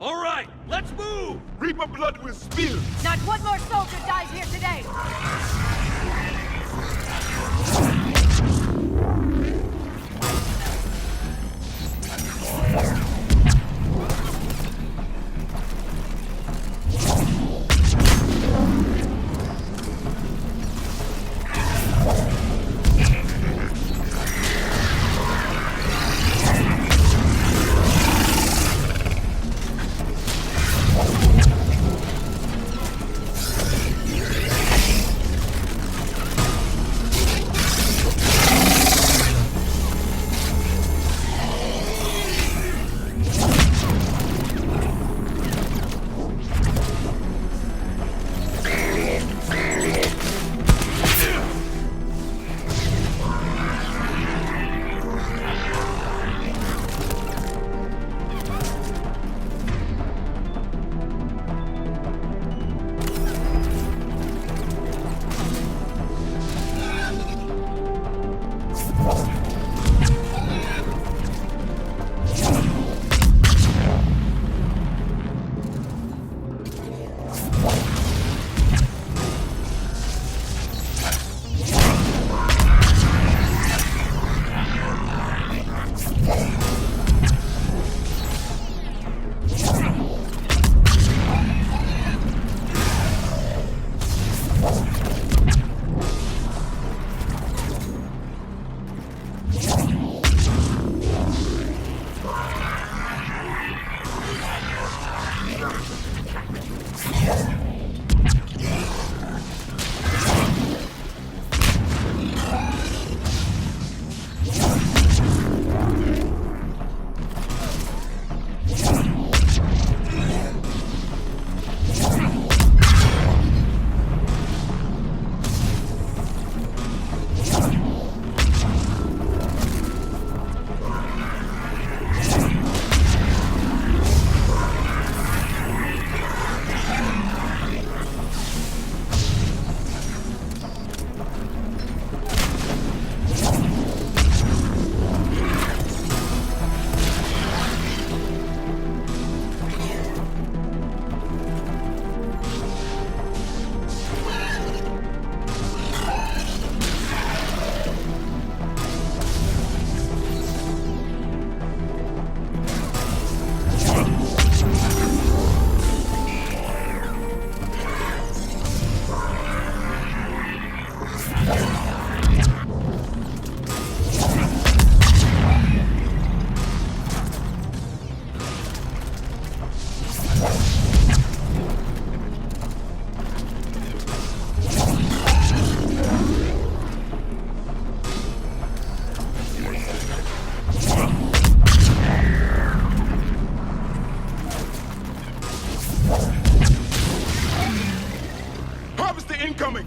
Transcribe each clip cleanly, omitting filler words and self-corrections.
All right, let's move! Reaper blood will spill! Not one more soldier dies here today! Harvester incoming!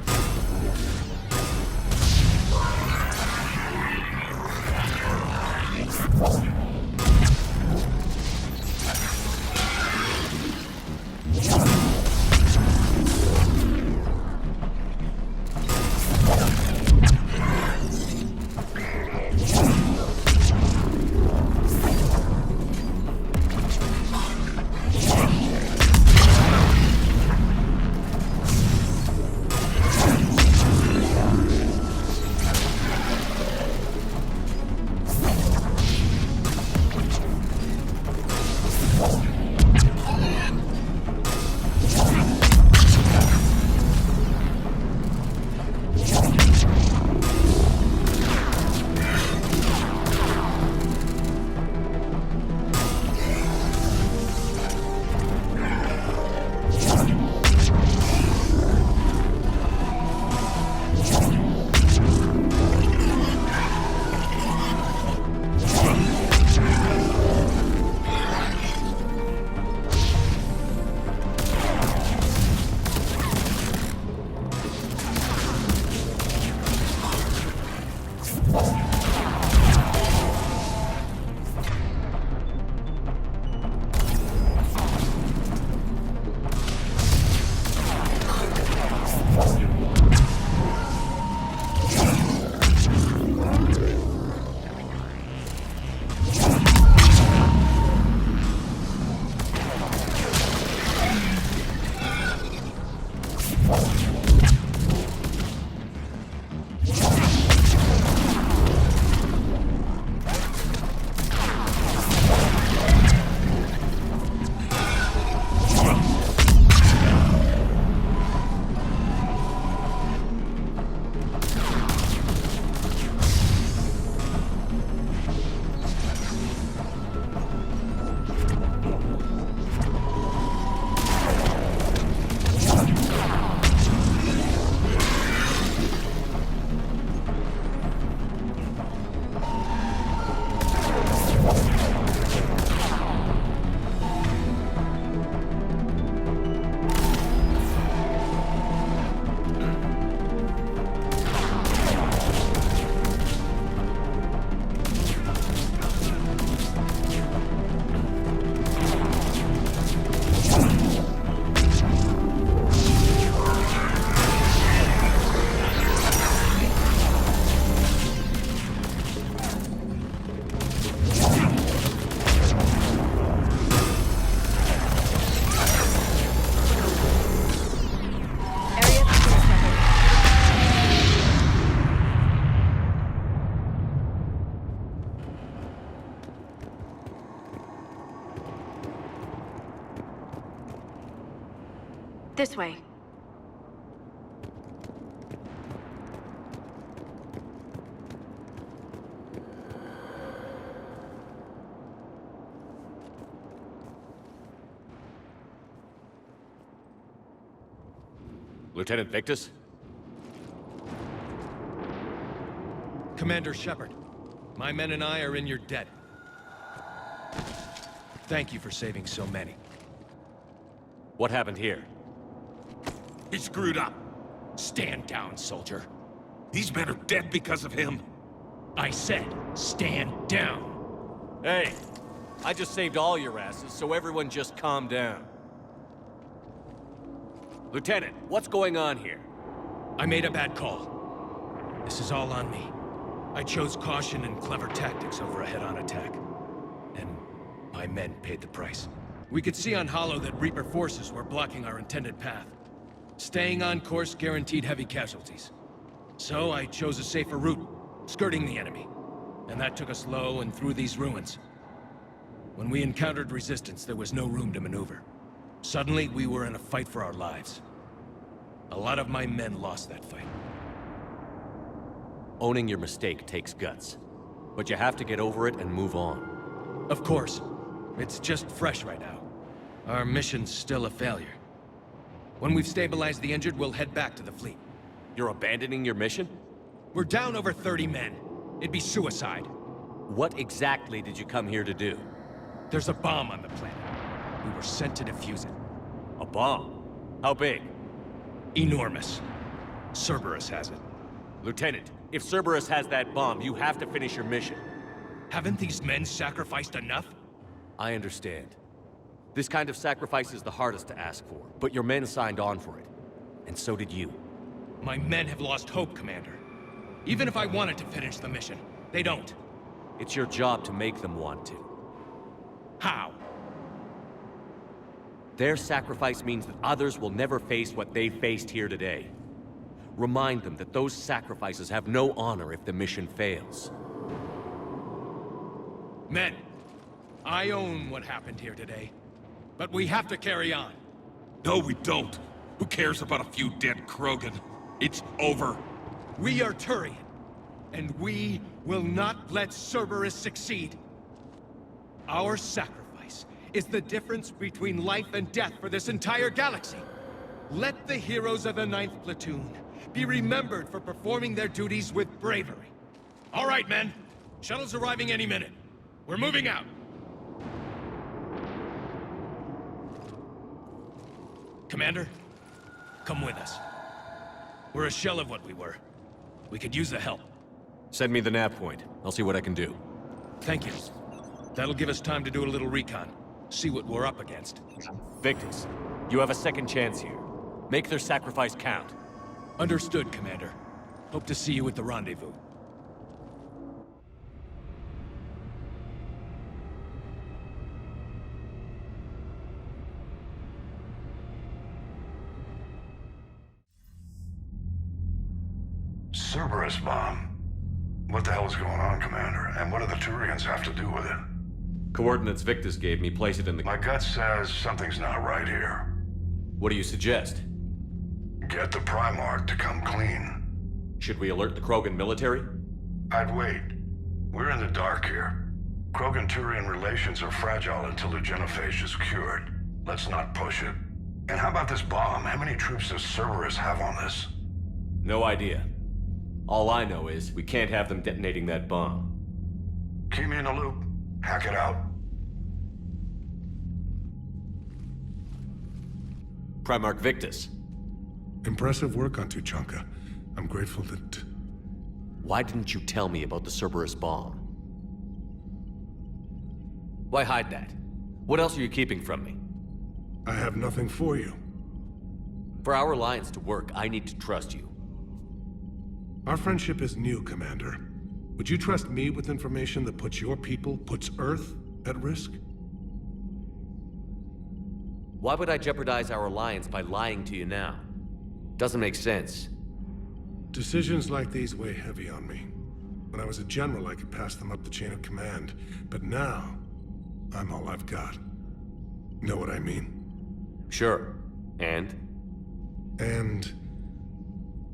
This way. Lieutenant Victus? Commander Shepard, my men and I are in your debt. Thank you for saving so many. What happened here? He screwed up. Stand down, soldier. These men are dead because of him. I said, stand down. Hey, I just saved all your asses, so everyone just calm down. Lieutenant, what's going on here? I made a bad call. This is all on me. I chose caution and clever tactics over a head-on attack. And my men paid the price. We could see on Hollow that Reaper forces were blocking our intended path. Staying on course guaranteed heavy casualties. So I chose a safer route, skirting the enemy. And that took us low and through these ruins. When we encountered resistance, there was no room to maneuver. Suddenly, we were in a fight for our lives. A lot of my men lost that fight. Owning your mistake takes guts. But you have to get over it and move on. Of course. It's just fresh right now. Our mission's still a failure. When we've stabilized the injured, we'll head back to the fleet. You're abandoning your mission? We're down over 30 men. It'd be suicide. What exactly did you come here to do? There's a bomb on the planet. We were sent to defuse it. A bomb? How big? Enormous. Cerberus has it. Lieutenant, if Cerberus has that bomb, you have to finish your mission. Haven't these men sacrificed enough? I understand. This kind of sacrifice is the hardest to ask for, but your men signed on for it. And so did you. My men have lost hope, Commander. Even if I wanted to finish the mission, they don't. It's your job to make them want to. How? Their sacrifice means that others will never face what they faced here today. Remind them that those sacrifices have no honor if the mission fails. Men, I own what happened here today. But we have to carry on. No, we don't. Who cares about a few dead Krogan? It's over. We are Turian, and we will not let Cerberus succeed. Our sacrifice is the difference between life and death for this entire galaxy. Let the heroes of the 9th Platoon be remembered for performing their duties with bravery. All right, men. Shuttle's arriving any minute. We're moving out. Commander, come with us. We're a shell of what we were. We could use the help. Send me the nav point. I'll see what I can do. Thank you. That'll give us time to do a little recon. See what we're up against. Victus, you have a second chance here. Make their sacrifice count. Understood, Commander. Hope to see you at the rendezvous. Cerberus bomb. What the hell is going on, Commander? And what do the Turians have to do with it? Coordinates Victus gave me, place it in the... My gut says something's not right here. What do you suggest? Get the Primarch to come clean. Should we alert the Krogan military? I'd wait. We're in the dark here. Krogan-Turian relations are fragile until the genophage is cured. Let's not push it. And how about this bomb? How many troops does Cerberus have on this? No idea. All I know is we can't have them detonating that bomb. Keep me in the loop. Hack it out. Primarch Victus, Impressive work on Tuchanka. I'm grateful that... why didn't you tell me about the Cerberus bomb? Why hide that? What else are you keeping from me? I have nothing for you. For our alliance to work, I need to trust you. Our friendship is new, Commander. Would you trust me with information that puts your people, puts Earth, at risk? Why would I jeopardize our alliance by lying to you now? Doesn't make sense. Decisions like these weigh heavy on me. When I was a general, I could pass them up the chain of command. But now, I'm all I've got. Know what I mean? Sure. And? And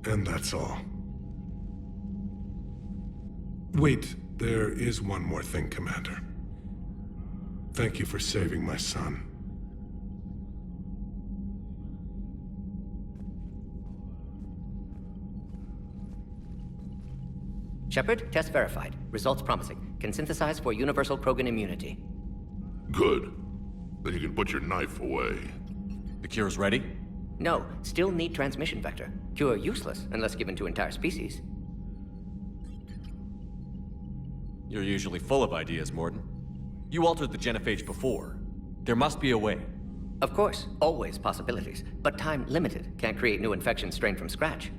that's all. Wait, there is one more thing, Commander. Thank you for saving my son. Shepard, test verified. Results promising. Can synthesize for universal Krogan immunity. Good. Then you can put your knife away. The cure's ready? No, still need transmission vector. Cure useless unless given to entire species. You're usually full of ideas, Mordin. You altered the genophage before. There must be a way. Of course, always possibilities, but time limited. Can't create new infection strain from scratch.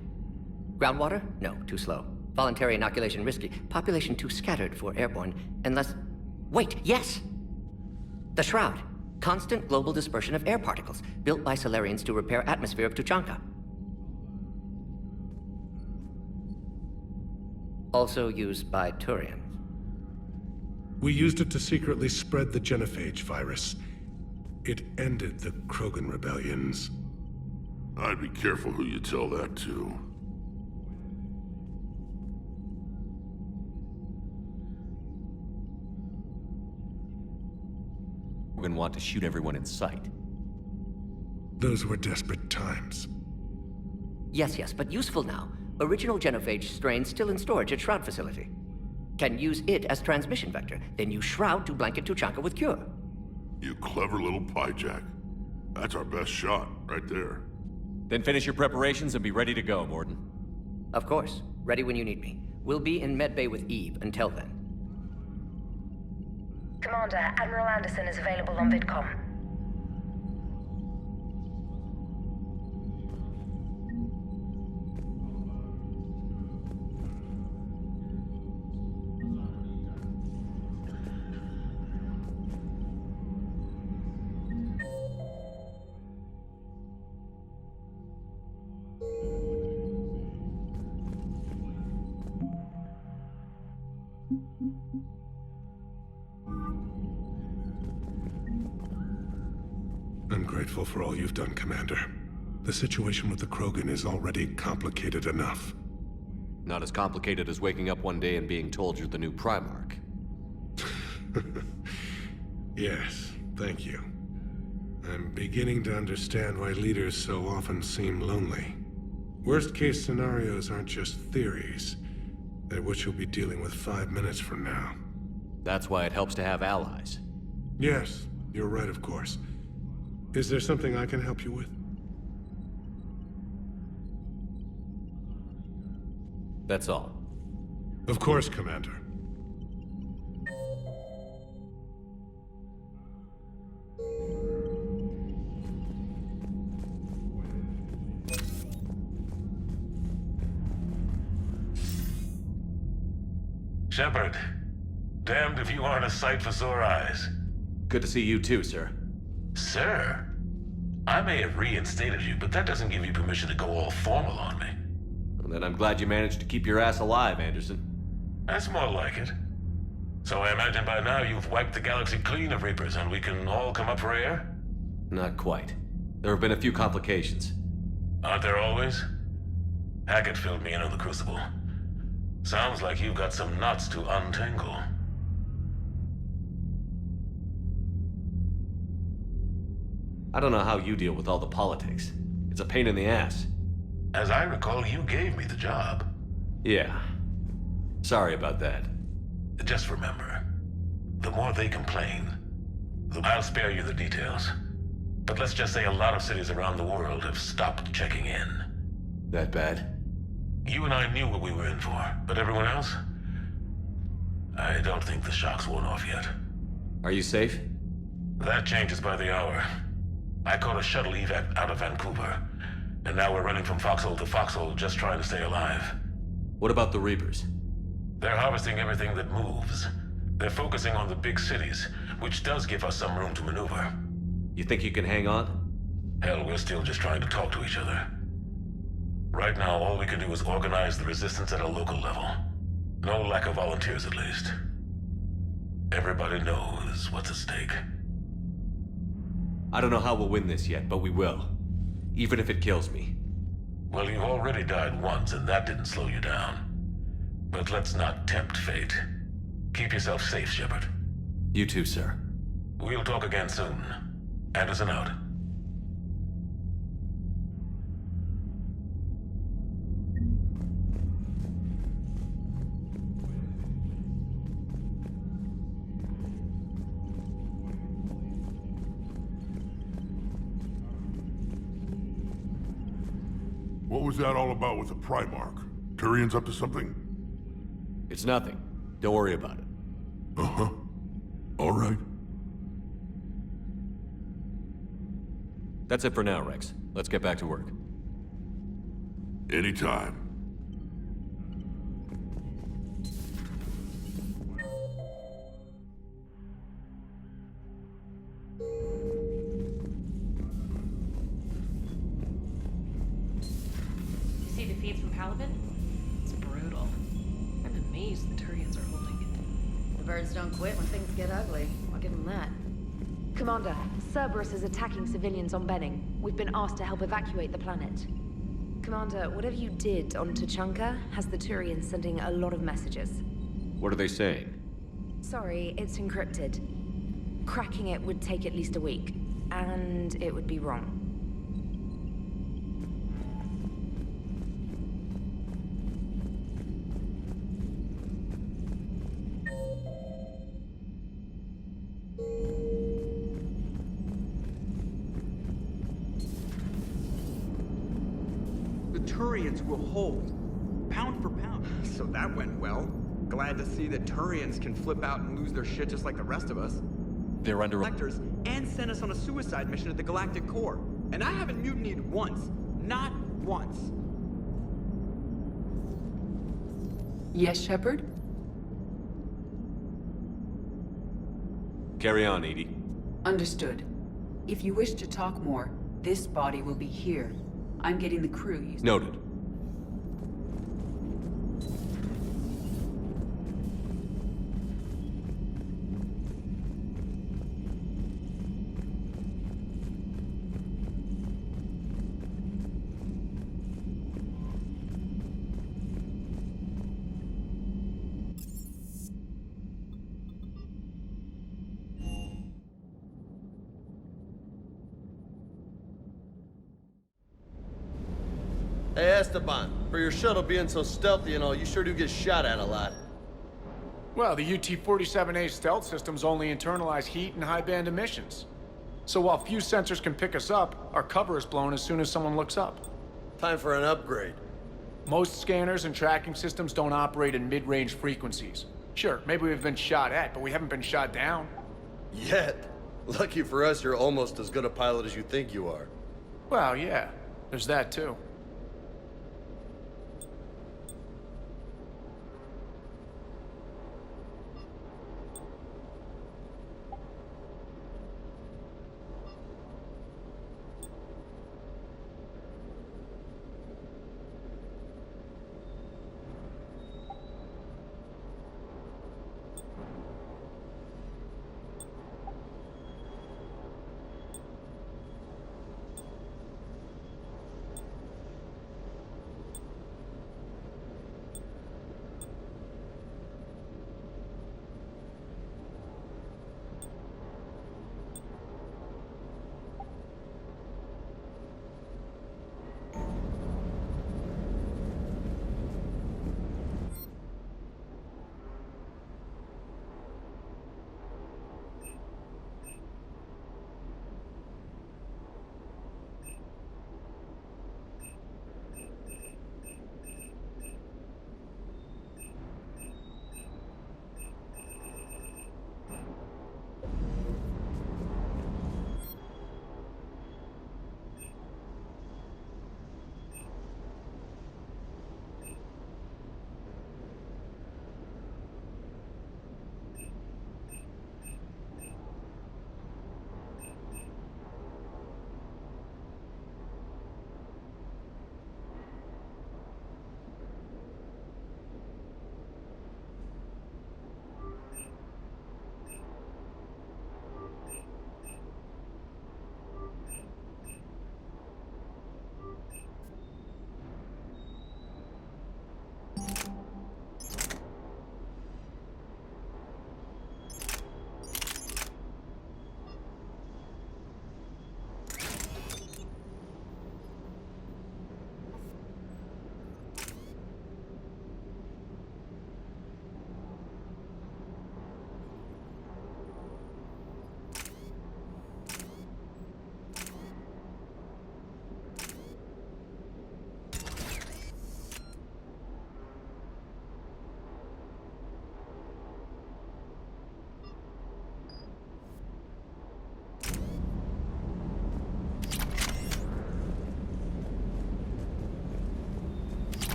Groundwater? No, too slow. Voluntary inoculation risky. Population too scattered for airborne, unless... Wait, yes! The Shroud. Constant global dispersion of air particles, built by Solarians to repair atmosphere of Tuchanka. Also used by Turians. We used it to secretly spread the genophage virus. It ended the Krogan rebellions. I'd be careful who you tell that to. We're gonna want to shoot everyone in sight. Those were desperate times. Yes, but useful now. Original genophage strain still in storage at Shroud facility. Can use it as transmission vector, then use Shroud to blanket Tuchanka with cure. You clever little pyjack. That's our best shot, right there. Then finish your preparations and be ready to go, Mordin. Of course. Ready when you need me. We'll be in medbay with Eve until then. Commander, Admiral Anderson is available on VidCom. I'm grateful for all you've done, Commander. The situation with the Krogan is already complicated enough. Not as complicated as waking up one day and being told you're the new Primarch. Yes, thank you. I'm beginning to understand why leaders so often seem lonely. Worst-case scenarios aren't just theories. They're what you'll be dealing with 5 minutes from now. That's why it helps to have allies. Yes, you're right, of course. Is there something I can help you with? That's all. Of course, Commander. Shepard, damned if you aren't a sight for sore eyes. Good to see you too, sir. Sir, I may have reinstated you, but that doesn't give you permission to go all formal on me. Well, then I'm glad you managed to keep your ass alive, Anderson. That's more like it. So I imagine by now you've wiped the galaxy clean of Reapers and we can all come up for air? Not quite. There have been a few complications. Aren't there always? Hackett filled me in on the Crucible. Sounds like you've got some knots to untangle. I don't know how you deal with all the politics. It's a pain in the ass. As I recall, you gave me the job. Yeah. Sorry about that. Just remember, the more they complain, I'll spare you the details. But let's just say a lot of cities around the world have stopped checking in. That bad? You and I knew what we were in for, but everyone else? I don't think the shock's worn off yet. Are you safe? That changes by the hour. I caught a shuttle evac out of Vancouver, and now we're running from foxhole to foxhole just trying to stay alive. What about the Reapers? They're harvesting everything that moves. They're focusing on the big cities, which does give us some room to maneuver. You think you can hang on? Hell, we're still just trying to talk to each other. Right now, all we can do is organize the resistance at a local level. No lack of volunteers, at least. Everybody knows what's at stake. I don't know how we'll win this yet, but we will. Even if it kills me. Well, you've already died once, and that didn't slow you down. But let's not tempt fate. Keep yourself safe, Shepard. You too, sir. We'll talk again soon. Anderson out. What was that all about with the Primarch? Turian's up to something? It's nothing. Don't worry about it. Uh-huh. All right. That's it for now, Rex. Let's get back to work. Anytime. You see the feeds from Caliban? It's brutal. I'm amazed the Turians are holding it. The birds don't quit when things get ugly. I'll give them that. Commander, Cerberus is attacking civilians on Benning. We've been asked to help evacuate the planet. Commander, whatever you did on Tuchanka has the Turians sending a lot of messages. What are they saying? Sorry, it's encrypted. Cracking it would take at least a week, and it would be wrong. The Turians will hold, pound for pound. So that went well. Glad to see that Turians can flip out and lose their shit just like the rest of us. They're under... Electors and sent us on a suicide mission at the Galactic Core. And I haven't mutinied once. Not once. Yes, Shepard? Carry on, Edie. Understood. If you wish to talk more, this body will be here. I'm getting the crew used. Noted. Hey, Esteban, for your shuttle being so stealthy and all, you sure do get shot at a lot. Well, the UT-47A stealth systems only internalize heat and high-band emissions. So while few sensors can pick us up, our cover is blown as soon as someone looks up. Time for an upgrade. Most scanners and tracking systems don't operate in mid-range frequencies. Sure, maybe we've been shot at, but we haven't been shot down. Yet. Lucky for us, you're almost as good a pilot as you think you are. Well, yeah. There's that, too.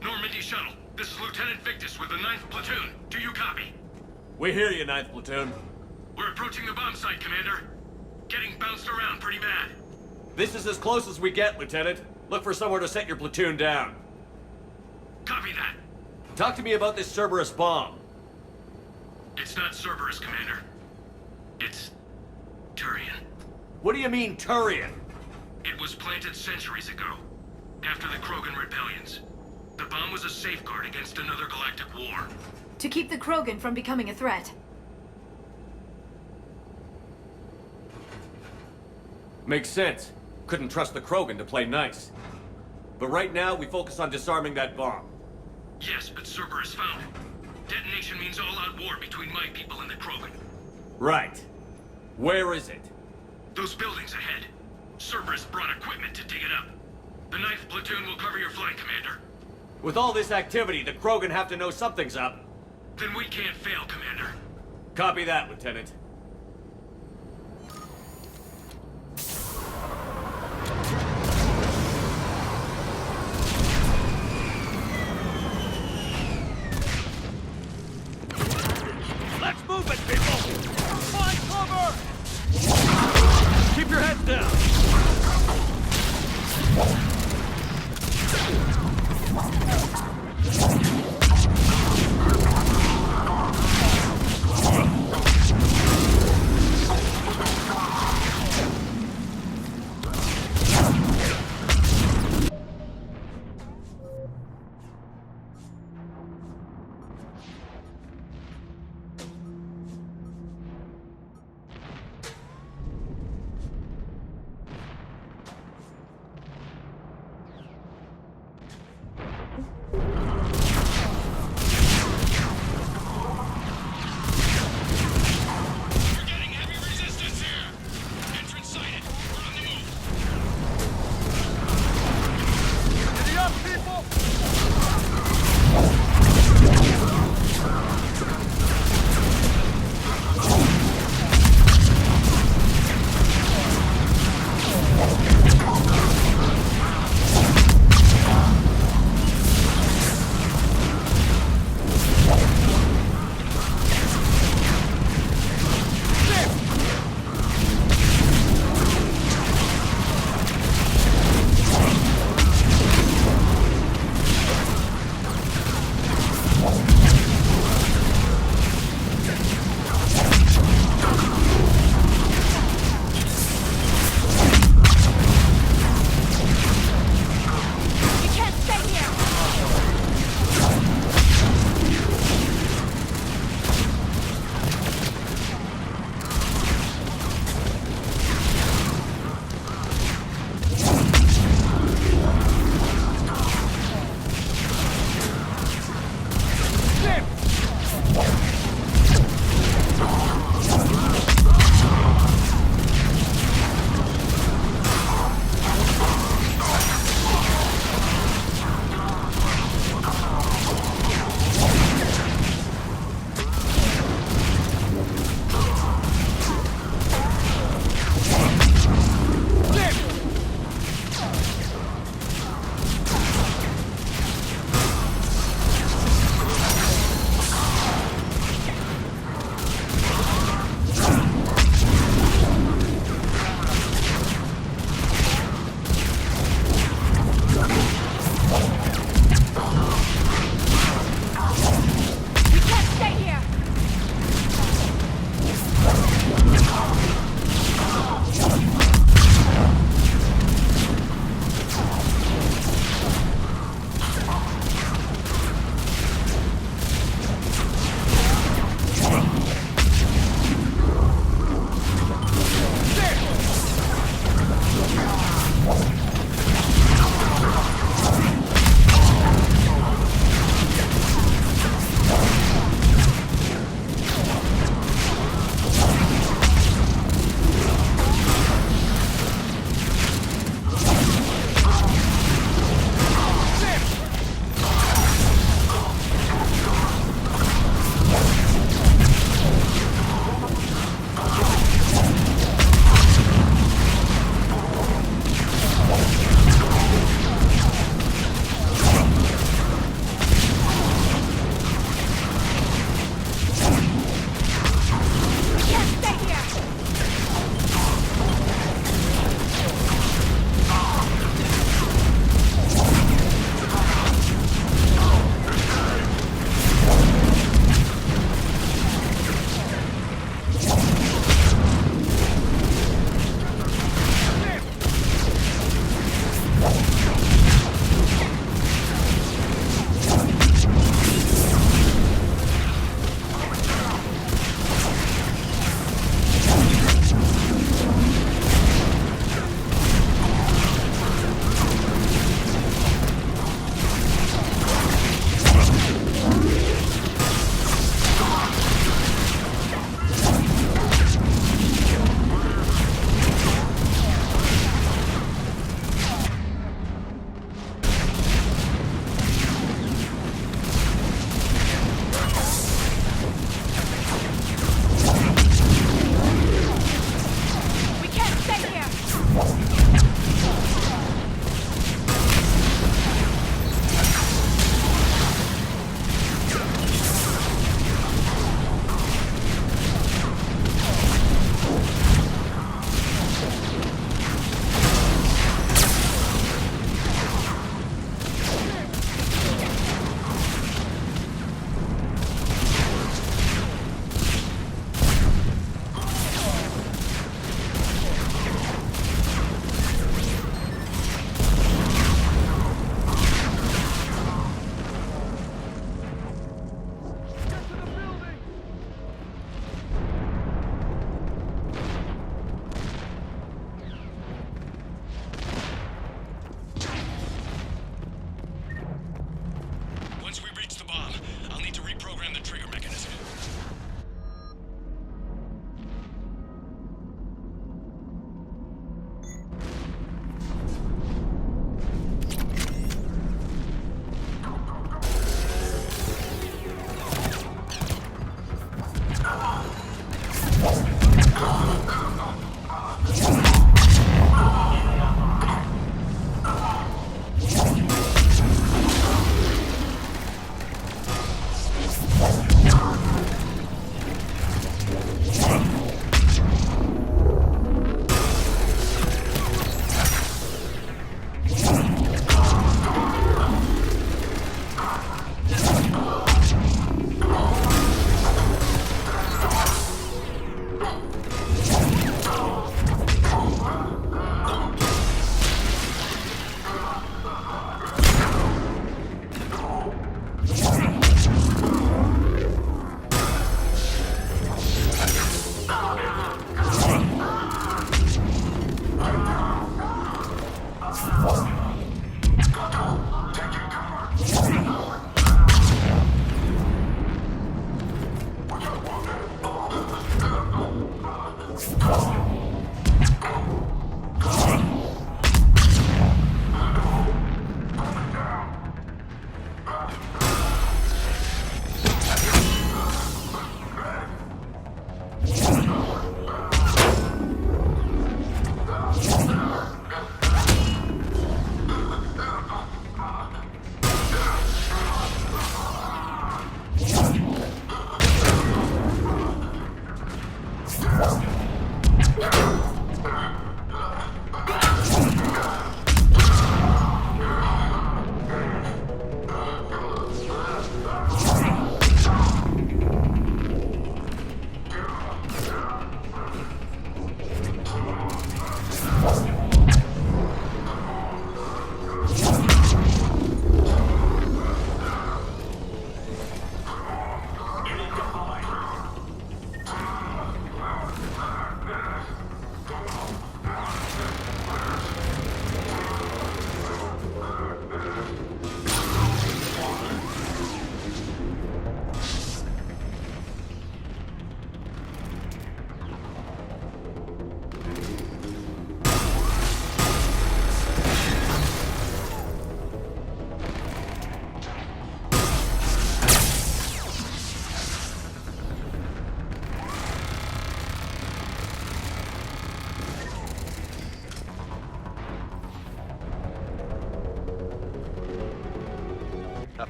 Normandy Shuttle, this is Lieutenant Victus with the 9th Platoon. Do you copy? We hear you, 9th Platoon. We're approaching the bomb site, Commander. Getting bounced around pretty bad. This is as close as we get, Lieutenant. Look for somewhere to set your platoon down. Copy that. Talk to me about this Cerberus bomb. It's not Cerberus, Commander. It's Turian. What do you mean, Turian? It was planted centuries ago, after the Krogan rebellions. The bomb was a safeguard against another galactic war. To keep the Krogan from becoming a threat. Makes sense. Couldn't trust the Krogan to play nice. But right now, we focus on disarming that bomb. Yes, but Cerberus found it. Detonation means all-out war between my people and the Krogan. Right. Where is it? Those buildings ahead. Cerberus brought equipment to dig it up. The 9th Platoon will cover your flank, Commander. With all this activity, the Krogan have to know something's up. Then we can't fail, Commander. Copy that, Lieutenant. Let's move it, people! Find cover! Keep your heads down!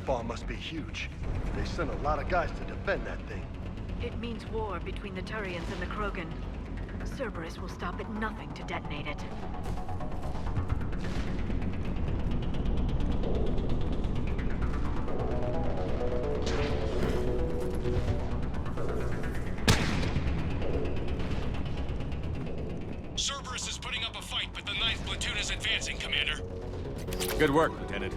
bomb must be huge. They sent a lot of guys to defend that thing. It means war between the Turians and the Krogan. Cerberus will stop at nothing to detonate it. Cerberus is putting up a fight, but the 9th platoon is advancing, Commander. Good work, Lieutenant.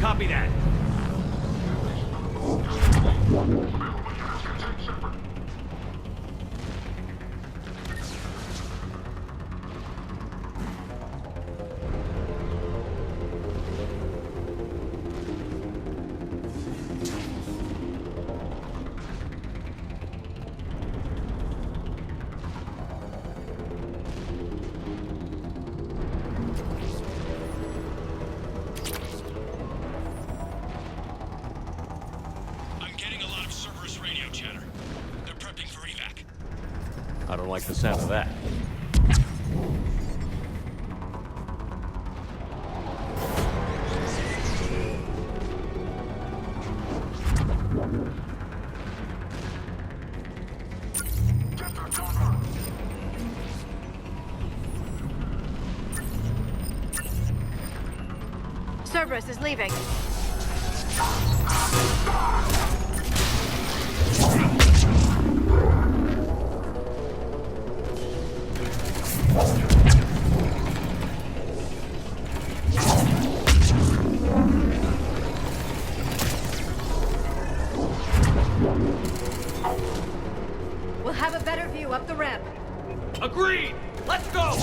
Copy that. I don't like the sound of that. Cerberus is leaving. We'll have a better view up the ramp. Agreed! Let's go!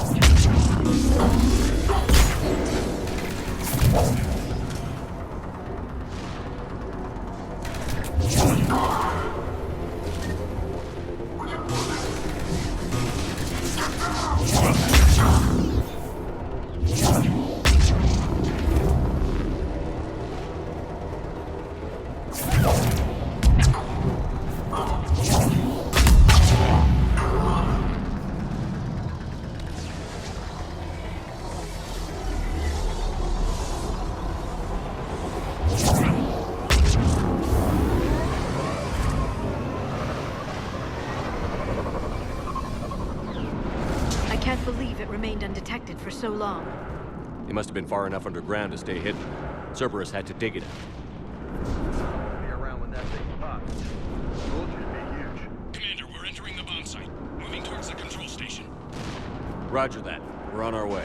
I can't believe it remained undetected for so long. It must have been far enough underground to stay hidden. Cerberus had to dig it out. Be around when that thing pops. Told you it'd be huge. Commander, we're entering the bomb site. Moving towards the control station. Roger that. We're on our way.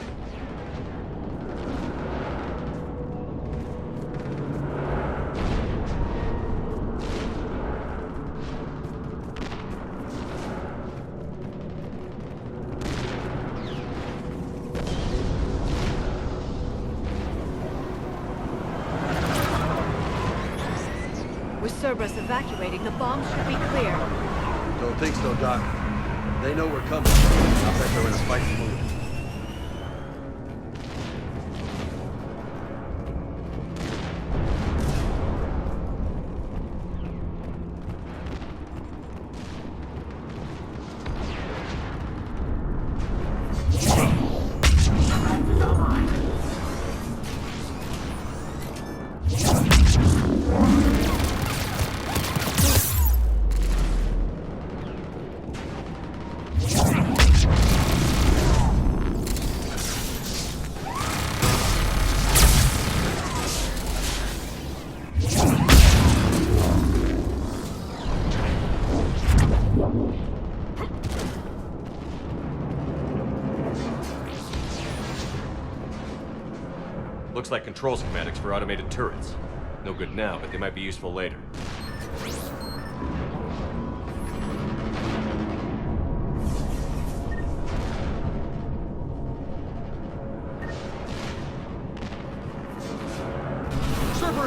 With Cerberus evacuating, the bombs should be clear. Don't think so, Doc. They know we're coming. I bet they're in a fighting mood. Looks like control schematics for automated turrets. No good now, but they might be useful later.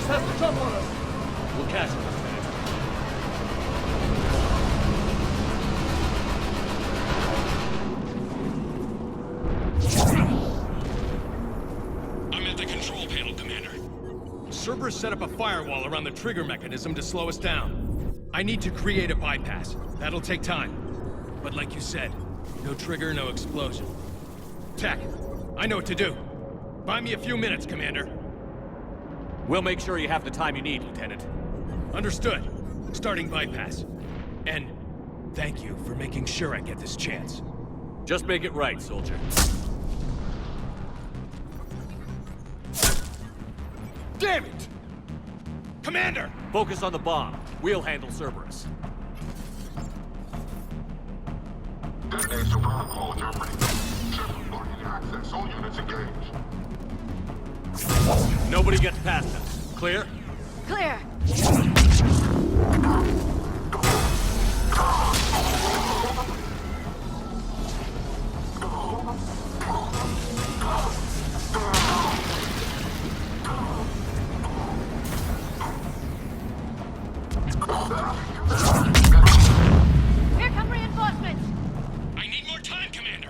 Cerberus has to jump on us! We'll catch him. I'm at the control panel, Commander. Cerberus set up a firewall around the trigger mechanism to slow us down. I need to create a bypass. That'll take time. But like you said, no trigger, no explosion. Tech, I know what to do. Buy me a few minutes, Commander. We'll make sure you have the time you need, Lieutenant. Understood. Starting bypass. And thank you for making sure I get this chance. Just make it right, soldier. Damn it! Commander! Focus on the bomb. We'll handle Cerberus. Detonation protocol jeopardy. Ship blocking access. All units engaged. Nobody gets past us. Clear? Clear. Here come reinforcements. I need more time, Commander.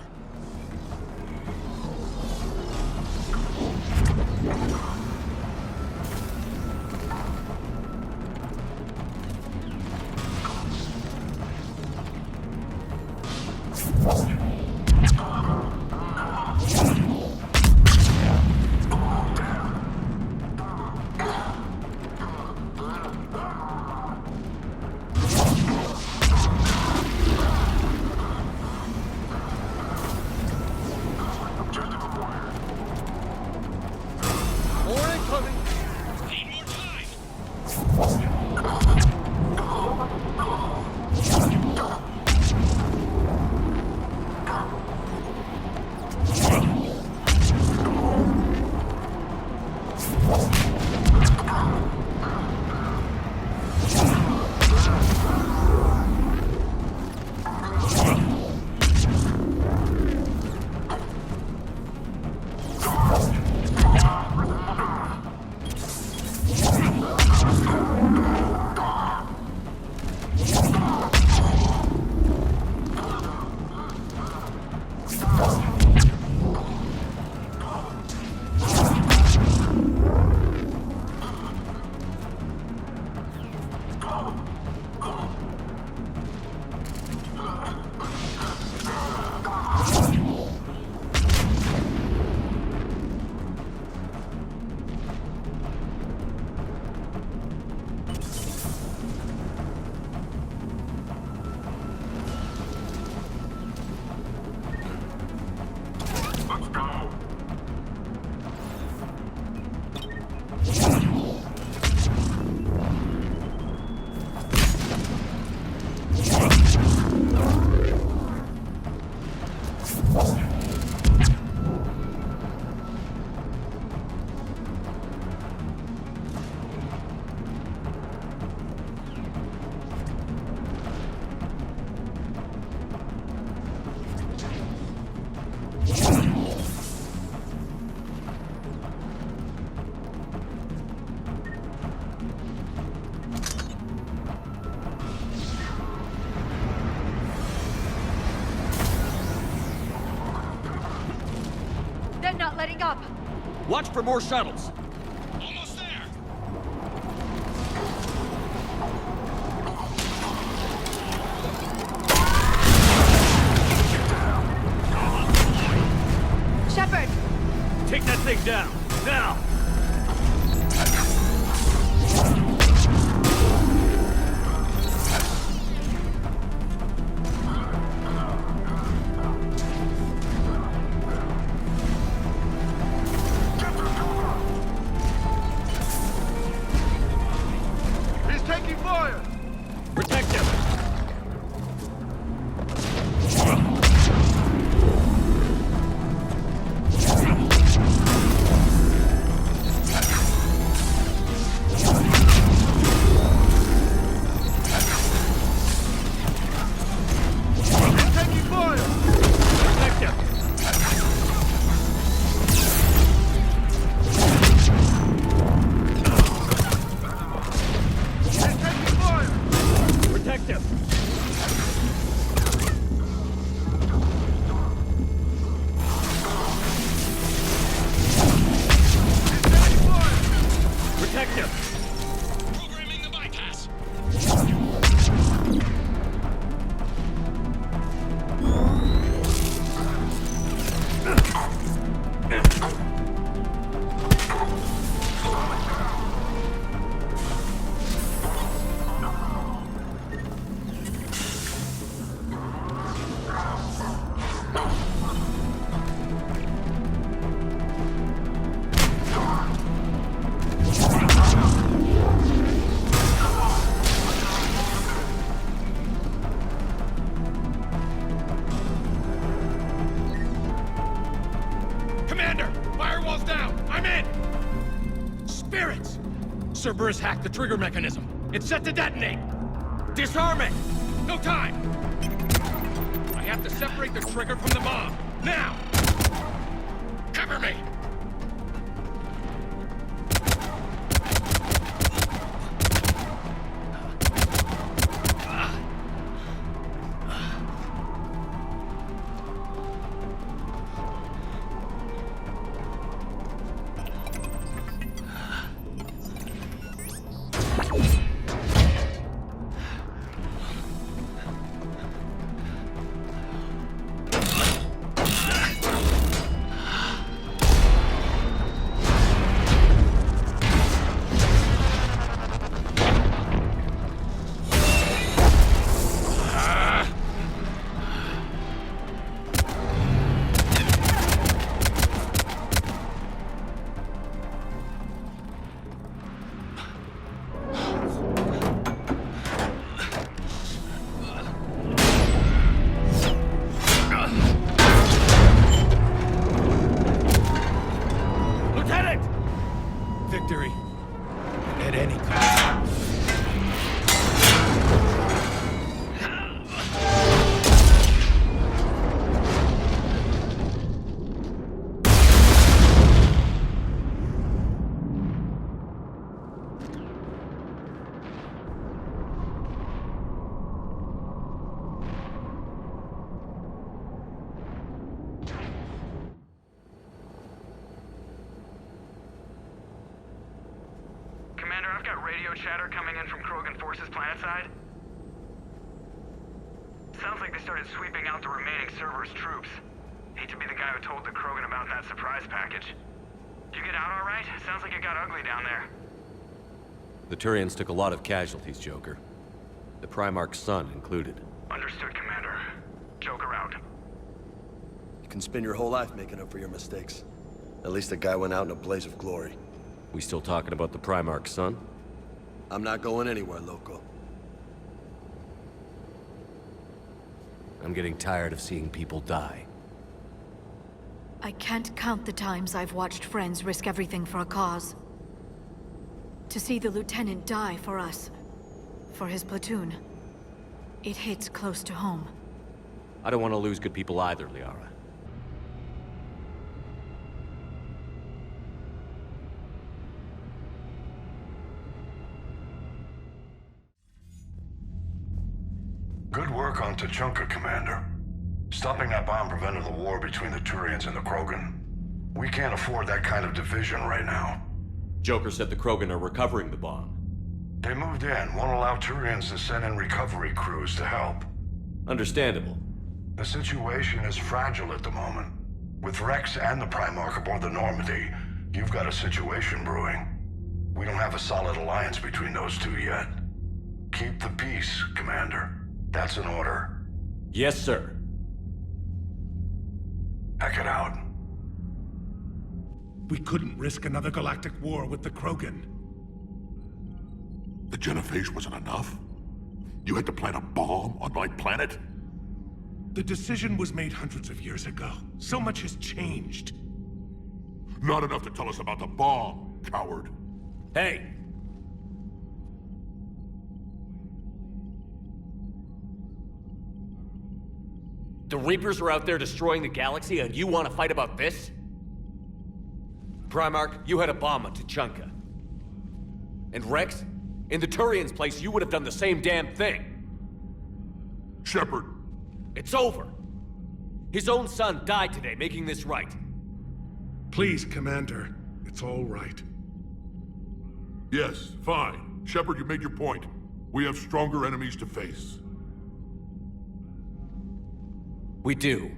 Not letting up. Watch for more shuttles. Almost there. Shepard! Take that thing down. Now! Cerberus hacked the trigger mechanism. It's set to detonate. Disarm it! No time! I have to separate the trigger from the bomb. Now! Cover me! Victory. At any cost. Commander, I've got radio chatter coming in from Krogan forces planetside. Sounds like they started sweeping out the remaining Cerberus troops. Hate to be the guy who told the Krogan about that surprise package. Did you get out all right? Sounds like it got ugly down there. The Turians took a lot of casualties, Joker. The Primarch's son included. Understood, Commander. Joker out. You can spend your whole life making up for your mistakes. At least the guy went out in a blaze of glory. We still talking about the Primarch's son? I'm not going anywhere, Loco. I'm getting tired of seeing people die. I can't count the times I've watched friends risk everything for a cause. To see the Lieutenant die for us, for his platoon, it hits close to home. I don't want to lose good people either, Liara. Good work on Tuchanka, Commander. Stopping that bomb prevented the war between the Turians and the Krogan. We can't afford that kind of division right now. Joker said the Krogan are recovering the bomb. They moved in, won't allow Turians to send in recovery crews to help. Understandable. The situation is fragile at the moment. With Rex and the Primarch aboard the Normandy, you've got a situation brewing. We don't have a solid alliance between those two yet. Keep the peace, Commander. That's an order. Yes, sir. Heck it out. We couldn't risk another galactic war with the Krogan. The Genophage wasn't enough? You had to plant a bomb on my planet? The decision was made hundreds of years ago. So much has changed. Not enough to tell us about the bomb, coward. Hey! The Reapers are out there destroying the galaxy, and you want to fight about this? Primarch, you had a bomb on Tuchanka. And Rex, in the Turians' place, you would have done the same damn thing. Shepard. It's over. His own son died today, making this right. Please, Commander. It's all right. Yes, fine. Shepard, you made your point. We have stronger enemies to face. We do.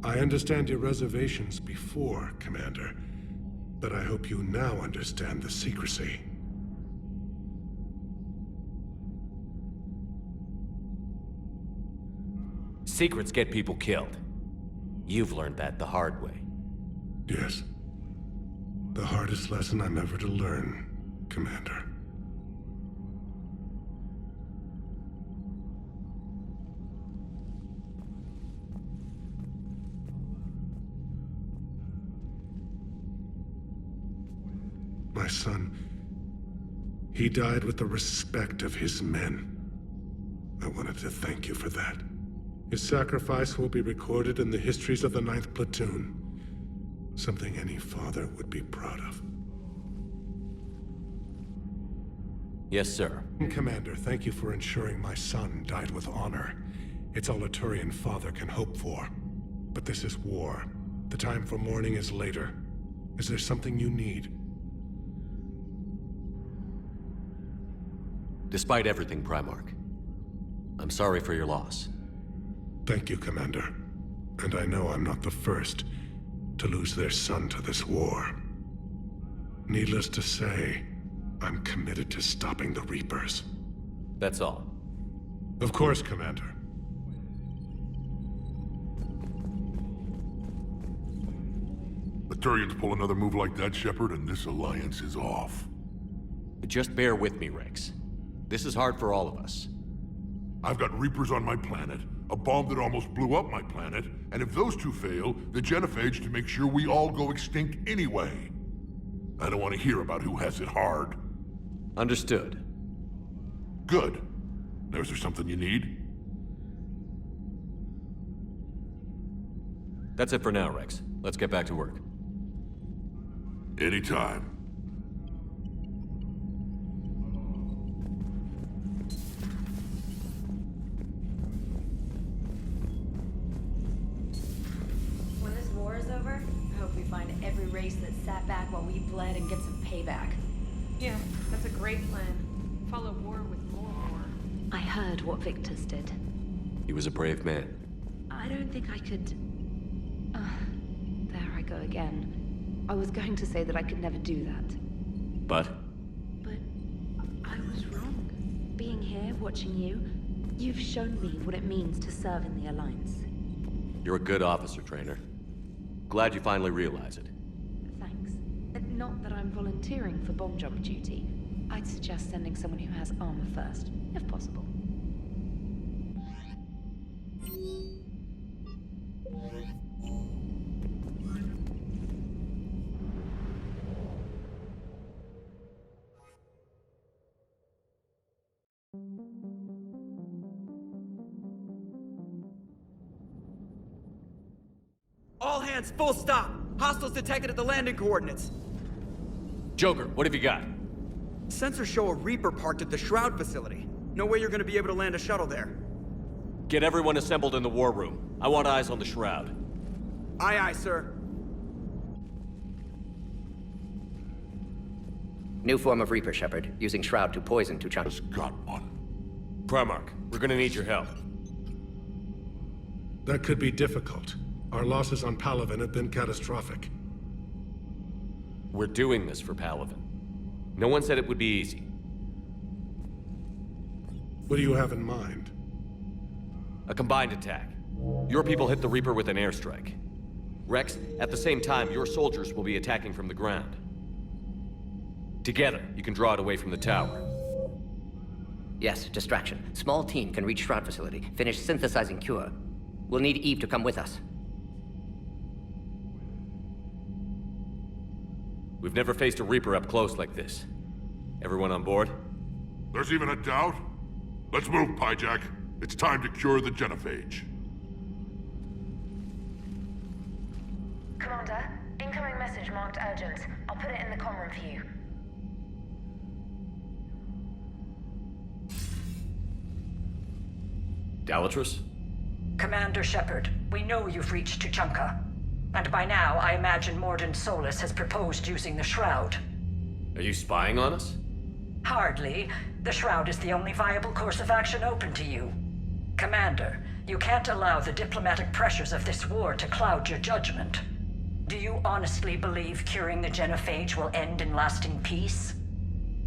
I understand your reservations before, Commander, but I hope you now understand the secrecy. Secrets get people killed. You've learned that the hard way. Yes. The hardest lesson I'm ever to learn, Commander. son. He died with the respect of his men. I wanted to thank you for that. His sacrifice will be recorded in the histories of the 9th Platoon. Something any father would be proud of. Yes, sir. Commander, thank you for ensuring my son died with honor. It's all a Turian father can hope for. But this is war. The time for mourning is later. Is there something you need? Despite everything, Primarch, I'm sorry for your loss. Thank you, Commander. And I know I'm not the first to lose their son to this war. Needless to say, I'm committed to stopping the Reapers. That's all. Of course, Commander. The Turians pull another move like that, Shepard, and this alliance is off. Just bear with me, Rex. This is hard for all of us. I've got Reapers on my planet, a bomb that almost blew up my planet, and if those two fail, the genophage to make sure we all go extinct anyway. I don't want to hear about who has it hard. Understood. Good. Now, is there something you need? That's it for now, Rex. Let's get back to work. Anytime. When this war is over, I hope we find every race that sat back while we bled and get some payback. Yeah, that's a great plan. Follow war with more war. I heard what Victor's did. He was a brave man. I don't think I could... there I go again. I was going to say that I could never do that. But? But I was wrong. Being here, watching you, you've shown me what it means to serve in the Alliance. You're a good officer, Trainer. Glad you finally realize it. Thanks. Not that I'm volunteering for bomb jump duty. I'd suggest sending someone who has armor first, if possible. All hands, full stop! Hostiles detected at the landing coordinates. Joker, what have you got? Sensors show a Reaper parked at the Shroud facility. No way you're gonna be able to land a shuttle there. Get everyone assembled in the war room. I want eyes on the Shroud. Aye, aye, sir. New form of Reaper, Shepard, using Shroud to poison Tuchanka. Just got one. Primarch, we're gonna need your help. That could be difficult. Our losses on Palaven have been catastrophic. We're doing this for Palaven. No one said it would be easy. What do you have in mind? A combined attack. Your people hit the Reaper with an airstrike. Rex, at the same time, your soldiers will be attacking from the ground. Together, you can draw it away from the tower. Yes, distraction. Small team can reach Shroud facility, finish synthesizing Cure. We'll need Eve to come with us. We've never faced a Reaper up close like this. Everyone on board? There's even a doubt? Let's move, Pyjak. It's time to cure the genophage. Commander, incoming message marked urgent. I'll put it in the comm room for you. Dalatrus? Commander Shepard, we know you've reached Tuchanka. And by now, I imagine Mordin Solus has proposed using the Shroud. Are you spying on us? Hardly. The Shroud is the only viable course of action open to you. Commander, you can't allow the diplomatic pressures of this war to cloud your judgment. Do you honestly believe curing the genophage will end in lasting peace?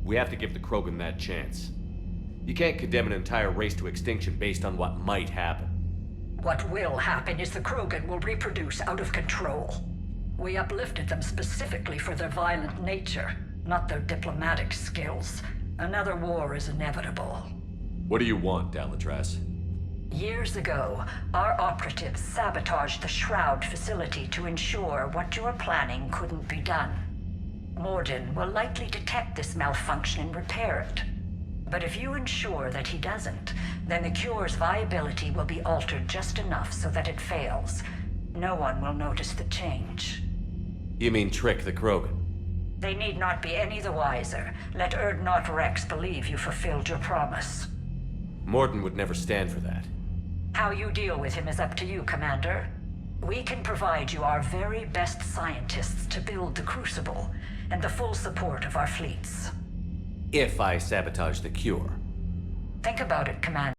We have to give the Krogan that chance. You can't condemn an entire race to extinction based on what might happen. What will happen is the Krogan will reproduce out of control. We uplifted them specifically for their violent nature, not their diplomatic skills. Another war is inevitable. What do you want, Dalatrus? Years ago, our operatives sabotaged the Shroud facility to ensure what you were planning couldn't be done. Morden will likely detect this malfunction and repair it. But if you ensure that he doesn't, then the cure's viability will be altered just enough so that it fails. No one will notice the change. You mean trick the Krogan? They need not be any the wiser. Let Urdnot Rex believe you fulfilled your promise. Morden would never stand for that. How you deal with him is up to you, Commander. We can provide you our very best scientists to build the Crucible, and the full support of our fleets. If I sabotage the cure. Think about it, Commander.